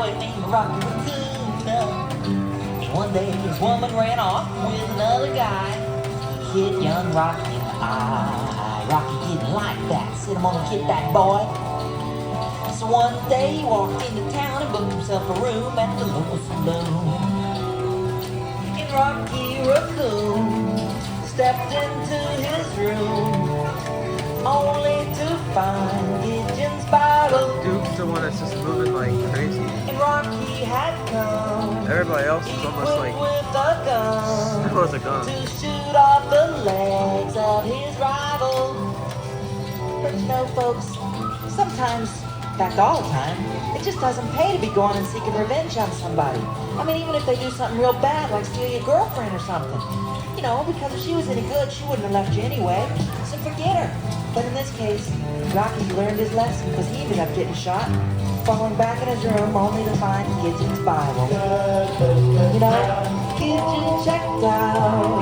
boy named Rocky Raccoon. And one day his woman ran off with another guy. He hit young Rocky in the eye. Rocky didn't like that, said I'm gonna get that boy. So one day he walked into town and booked himself a room at the local saloon. And Rocky Raccoon stepped into his room, only to find Gideon's Bible. Duke's the one that's just moving like crazy. And Rocky had come. Everybody else is almost like with a gun. still has a gun. To shoot off the legs of his rival. But you know, folks, sometimes, in fact all the time, it just doesn't pay to be going and seeking revenge on somebody. I mean, even if they do something real bad, like steal your girlfriend or something. You know, because if she was any good, she wouldn't have left you anyway. So forget her. But in this case, Rocky learned his lesson because he ended up getting shot, falling back in his room only to find Gideon's Bible. You know, Gideon checked out